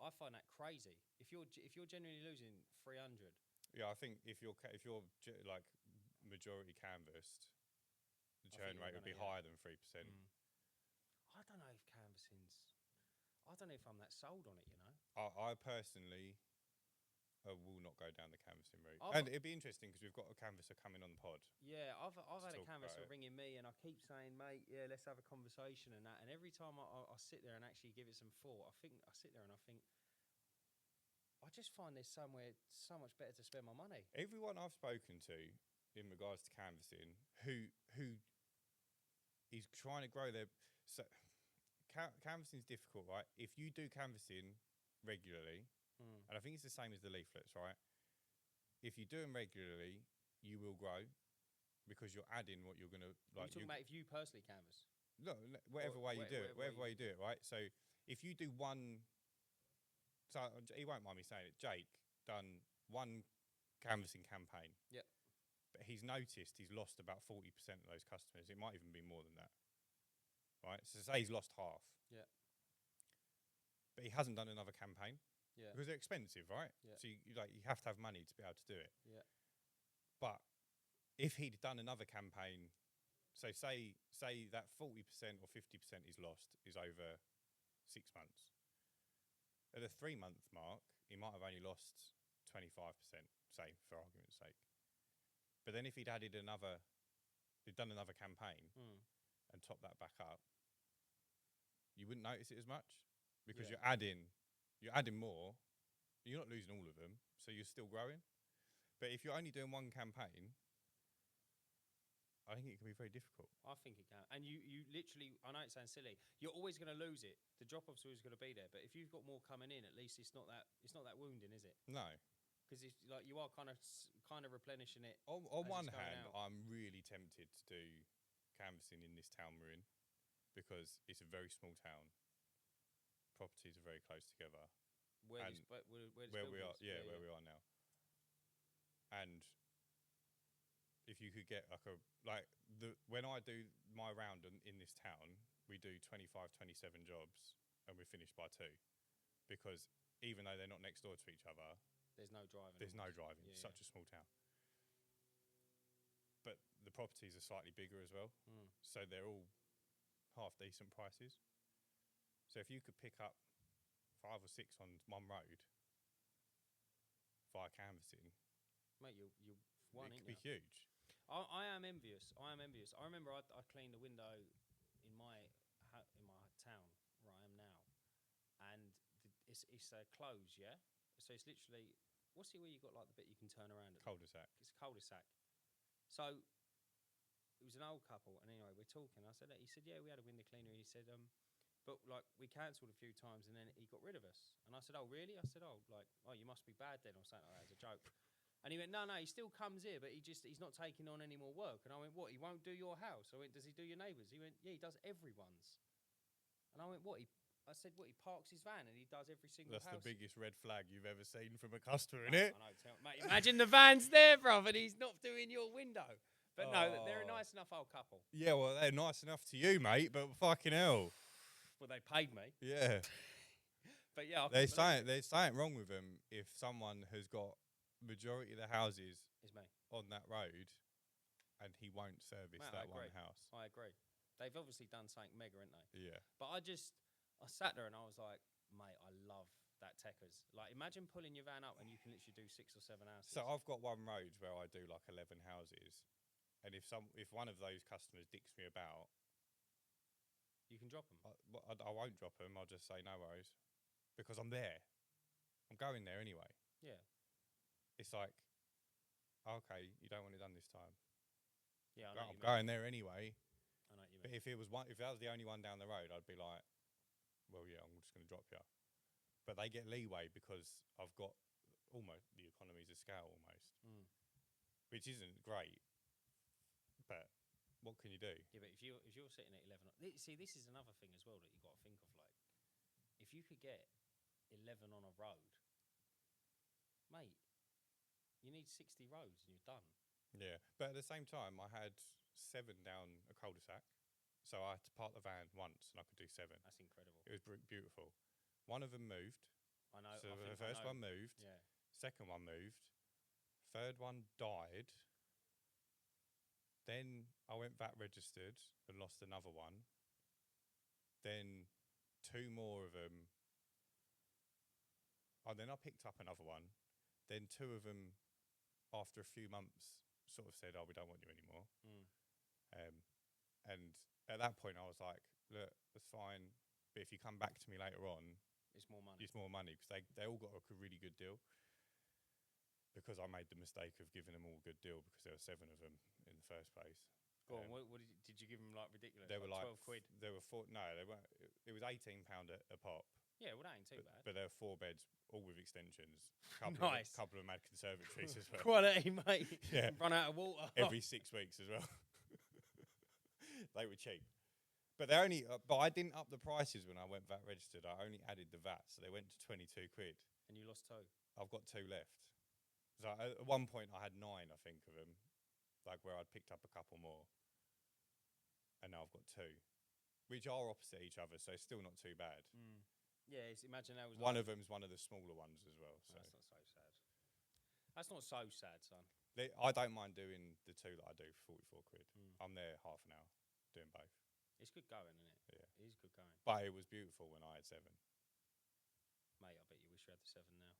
I find that crazy. If you're genuinely losing 300. Yeah, I think if you're like majority canvassed, the churn rate would be higher than 3%. I don't know if canvassing's. I don't know if I'm that sold on it. You know. I personally will not go down the canvassing route, and it'd be interesting because we've got a canvasser coming on the pod. Yeah, I've had a canvasser ringing me, and I keep saying, mate, yeah, let's have a conversation and that. And every time I sit there and actually give it some thought, I sit there and I think, I just find there's so much better to spend my money. Everyone I've spoken to in regards to canvassing, who is trying to grow their canvassing is difficult, right? If you do canvassing regularly. And I think it's the same as the leaflets, right? If you do them regularly, you will grow because you're adding what you're going to like. You're talking about if you personally canvass? No, whatever way you do it, right? So if you do one, so he won't mind me saying it, Jake done one canvassing campaign. Yep. But he's noticed he's lost about 40% of those customers. It might even be more than that, right? So say he's lost half. Yeah. but he hasn't done another campaign because they're expensive, right? Yeah. So you have to have money to be able to do it. Yeah. But if he'd done another campaign, so say that 40% or 50% he's lost is over 6 months. At the 3 month mark, he might have only lost 25%, say, for argument's sake. But then if he'd done another campaign and topped that back up, you wouldn't notice it as much because you're adding more. You're not losing all of them, so you're still growing. But if you're only doing one campaign, I think it can be very difficult. I think it can. And you literally, I know it sounds silly, you're always going to lose it. The drop-off's always going to be there. But if you've got more coming in, at least it's not that wounding, is it? No. Because like you are kind of replenishing it. On one hand, I'm really tempted to do canvassing in this town we're in because it's a very small town. Properties are very close together. Where we are now. And if you could get when I do my round in this town, we do 25, 27 jobs and we're finished by 2 because even though they're not next door to each other, there's no driving. It's such a small town. But the properties are slightly bigger as well, so they're all half decent prices. So if you could pick up 5 or 6 on one road via canvassing, mate, you won. It could be huge. I am envious. I remember I cleaned the window in my town where I am now, and it's closed, yeah. So it's literally, what's it where you got like the bit you can turn around? Cul-de-sac. It's a cul-de-sac. So it was an old couple, and anyway, we're talking. He said, yeah, we had a window cleaner. And he said, but like we cancelled a few times, and then he got rid of us. And I said, oh really? I said, oh you must be bad then, or something like that, as a joke. And he went, no, he still comes here, but he's not taking on any more work. And I went, what? He won't do your house? I went, does he do your neighbours? He went, yeah, he does everyone's. And I went, what? I said, what? He parks his van and he does every single house. That's the biggest red flag you've ever seen from a customer, innit? I know, mate. Imagine the van's there, bruv, and he's not doing your window. But no, they're a nice enough old couple. Yeah, well, they're nice enough to you, mate, but fucking hell. Well, they paid me. Yeah. But yeah, there's something wrong with them if someone has got majority of the houses on that road and he won't service that one house. I agree. They've obviously done something mega, haven't they? Yeah. But I sat there and I was like, mate, I love that Techers. Like, imagine pulling your van up and you can literally do 6 or 7 houses. So I've got one road where I do like 11 houses, and if one of those customers dicks me about, you can drop them. I won't drop them. I'll just say no worries, because I'm there. I'm going there anyway. Yeah. It's like, okay, you don't want it done this time. Yeah, I'm going there anyway. I know what you mean. But if that was the only one down the road, I'd be like, well, yeah, I'm just going to drop you. But they get leeway because I've got almost the economies of scale almost, which isn't great. But what can you do? Yeah, but if you're sitting at 11, see, this is another thing as well that you got to think of. Like, if you could get 11 on a road, mate, you need 60 roads and you're done. Yeah, but at the same time, I had 7 down a cul-de-sac, so I had to park the van once and I could do 7. That's incredible. It was beautiful. One of them moved. I know. So the first one moved. Yeah. Second one moved. Third one died. Then I went VAT registered and lost another one. Then 2 more of them. Oh, then I picked up another one. Then 2 of them, after a few months, sort of said, oh, we don't want you anymore. And at that point, I was like, look, that's fine. But if you come back to me later on, it's more money. It's more money, because they all got a really good deal. Because I made the mistake of giving them all a good deal because there were 7 of them in the first place. Go on, what did you give them, like, ridiculous? They were like 12 quid? There were 4, no, they weren't. It was £18 a pop. Yeah, well, that ain't too bad. But there were 4 beds, all with extensions. Nice. Couple of them had conservatories as well. Quality, mate. Yeah. Run out of water. Every 6 weeks as well. They were cheap. But but I didn't up the prices when I went VAT registered. I only added the VAT, so they went to 22 quid. And you lost 2? I've got 2 left. So at one point I had 9, I think, of them, like where I'd picked up a couple more. And now I've got 2, which are opposite each other, so it's still not too bad. Yeah, imagine that was One of them's one of the smaller ones as well. So that's not so sad. That's not so sad, son. I don't mind doing the two that I do for 44 quid. Mm. I'm there half an hour doing both. It's good going, isn't it? Yeah. It is good going. But it was beautiful when I had 7. Mate, I bet you wish you had the 7 now.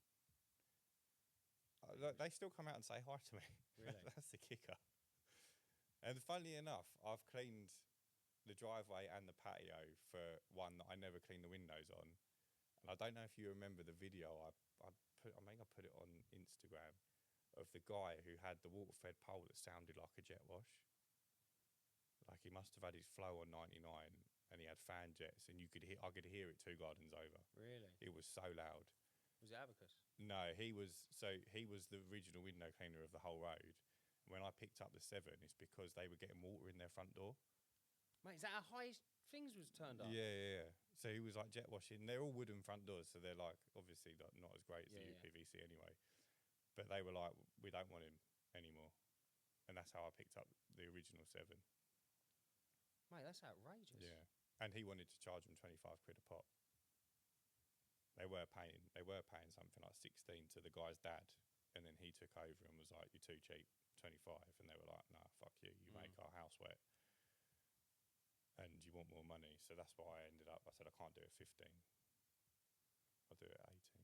Look, they still come out and say hi to me. Really? That's the kicker. And funnily enough, I've cleaned the driveway and the patio for one that I never cleaned the windows on. And I don't know if you remember the video I think I put it on Instagram of the guy who had the water-fed pole that sounded like a jet wash. Like he must have had his flow on 99 and he had fan jets and I could hear it 2 gardens over. Really? It was so loud. Was it Abacus? No, he was the original window cleaner of the whole road. When I picked up the 7, it's because they were getting water in their front door. Mate, is that how high things was turned up? Yeah. So he was like jet washing. They're all wooden front doors, so they're like obviously not as great as the UPVC anyway. But they were like, we don't want him anymore, and that's how I picked up the original 7. Mate, that's outrageous. Yeah, and he wanted to charge them 25 quid a pop. They were paying something like 16 to the guy's dad, and then he took over and was like, "You're too cheap, 25." And they were like, "Nah, fuck you. You make our house wet, and you want more money." So that's why I ended up. I said I can't do it at 15. I'll do it at 18.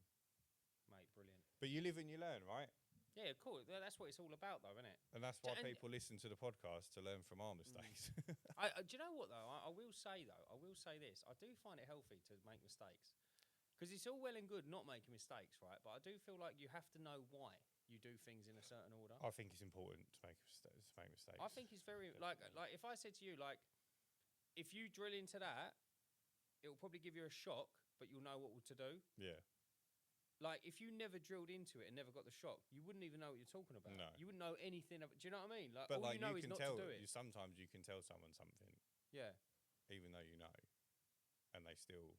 Mate, brilliant. But you live and you learn, right? Yeah, cool. That's what it's all about, though, isn't it? And that's why people listen to the podcast to learn from our mistakes. Do you know what, though? I will say this. I do find it healthy to make mistakes. Because it's all well and good not making mistakes, right? But I do feel like you have to know why you do things in a certain order. I think it's important to make mistakes. I think it's very, like if I said to you, like, if you drill into that, it'll probably give you a shock, but you'll know what to do. Yeah. Like, if you never drilled into it and never got the shock, you wouldn't even know what you're talking about. No. You wouldn't know anything. Do you know what I mean? Like, but all like you know you is can not tell, to do it. sometimes you can tell someone something. Yeah. Even though you know, and they still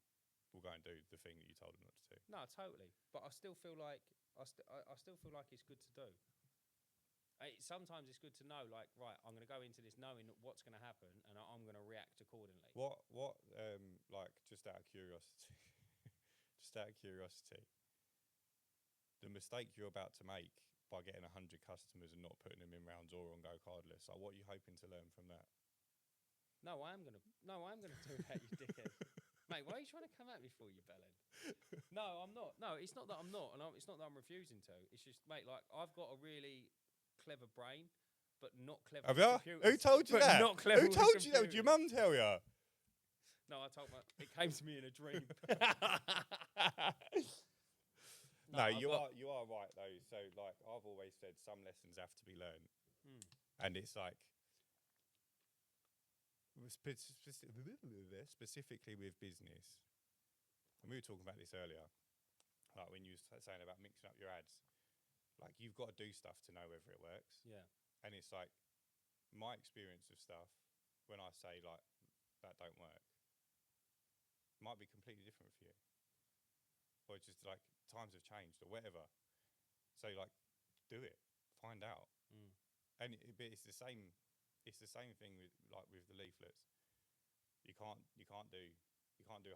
will go and do the thing that you told them not to do. No, totally. But I still feel like I still feel like it's good to do. Sometimes it's good to know, like, right, I'm going to go into this knowing what's going to happen, and I'm going to react accordingly. What like just out of curiosity, the mistake you're about to make by getting 100 customers and not putting them in rounds or on go cardless. Like, what are you hoping to learn from that? No, I'm gonna do that, you dickhead. Mate, why are you trying to come at me for, you bellend? No, I'm not. No, it's not that I'm not, and it's not that I'm refusing to. It's just, mate, like, I've got a really clever brain, but not clever Have with you? computers. Who told you But that? not clever Who with told you that? Did your computers. mum tell you? No, it came to me in a dream. No, you are right though. So like I've always said, some lessons have to be learned, and it's like specifically with business. And we were talking about this earlier, like when you were saying about mixing up your ads. Like you've got to do stuff to know whether it works. Yeah. And it's like my experience of stuff when I say like that don't work might be completely different for you, or just like times have changed or whatever. So like, do it, find out, and but it's the same thing with the leaflets. You can't do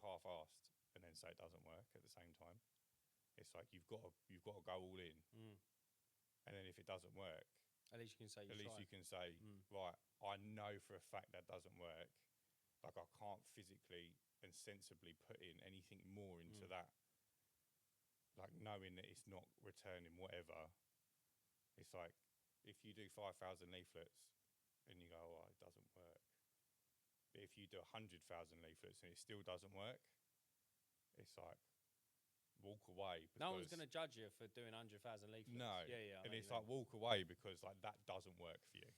half-assed and then say it doesn't work at the same time. It's like you've got to go all in, and then if it doesn't work, at least you can say you can say right, I know for a fact that doesn't work. Like I can't physically and sensibly put in anything more into that. Like knowing that it's not returning whatever. It's like if you do 5,000 leaflets and you go, oh, it doesn't work. But if you do 100,000 leaflets and it still doesn't work, it's like walk away. No one's going to judge you for doing 100,000 leaflets. No. Yeah. And it's like walk away because like that doesn't work for you.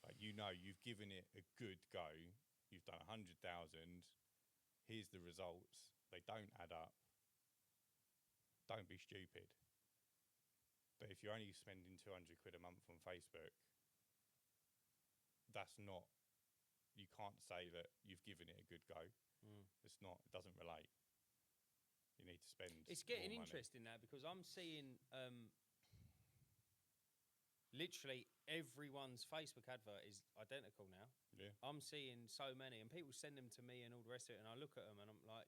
Like you've given it a good go. You've done 100,000. Here's the results. They don't add up. Don't be stupid. But if you're only spending 200 quid a month on Facebook, that's not. You can't say that you've given it a good go. It's not. It doesn't relate. You need to spend. It's getting more interesting now because I'm seeing literally everyone's Facebook advert is identical now. Yeah. I'm seeing so many, and people send them to me and all the rest of it, and I look at them and I'm like,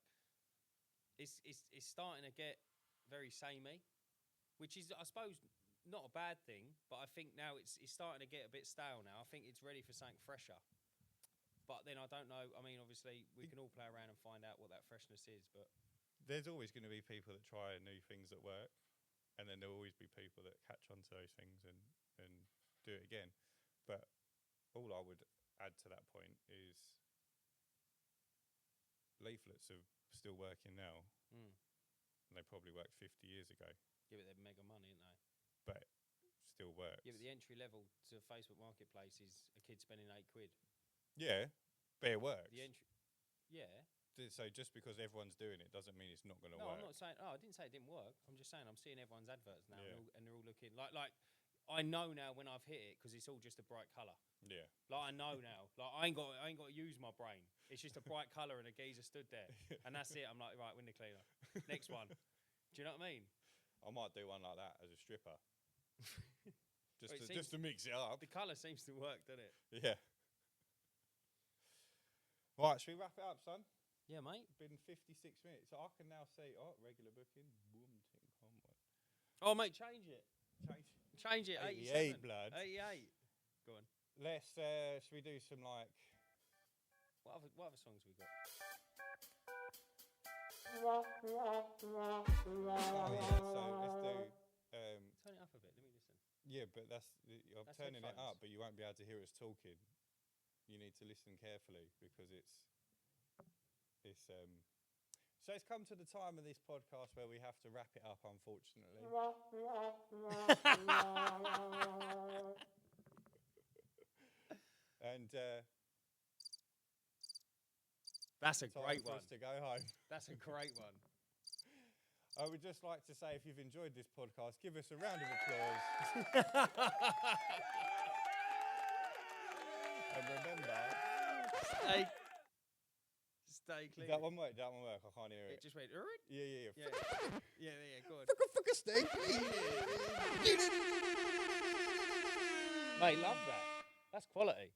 it's starting to get very samey, which is, I suppose, not a bad thing. But I think now it's starting to get a bit stale now. I think it's ready for something fresher. But then I don't know. I mean, obviously, we can all play around and find out what that freshness is. But there's always going to be people that try new things that work, and then there'll always be people that catch on to those things and do it again. But all I would add to that point is leaflets are still working now, and they probably worked 50 years ago. Yeah, but they're mega money, aren't they? But still works. Yeah, but the entry level to Facebook Marketplace is a kid spending £8. Yeah, but it works. The entry, yeah. So just because everyone's doing it doesn't mean it's not going to No, work. I'm not saying. Oh, I didn't say it didn't work. I'm just saying I'm seeing everyone's adverts now, and they're all looking like. I know now when I've hit it because it's all just a bright colour. Yeah. Like I know now. Like I ain't got to use my brain. It's just a bright colour and a geezer stood there, and that's it. I'm like, right, window cleaner. Next one. Do you know what I mean? I might do one like that as a stripper. Well, just to mix it up. The colour seems to work, doesn't it? Yeah. Right, should we wrap it up, son? Yeah, mate. Been 56 minutes. So I can now say, regular booking. Boom, ting, one. Oh, mate, change it. Change it. 88, blood. 88. Go on. Let's. Should we do some like? What other songs we got? Oh yeah. So let's do. Turn it up a bit. Let me listen. Yeah, but I'm That's turning it headphones. up, but you won't be able to hear us talking. You need to listen carefully because it's. So it's come to the time of this podcast where we have to wrap it up, unfortunately. And that's a time great for one. us to go home. That's a great one. I would just like to say, if you've enjoyed this podcast, give us a round of applause. And remember, stay clean. That one work. I can't hear it. It just went. Yeah. Yeah. Go on. Stay clean. Mate, love that. That's quality.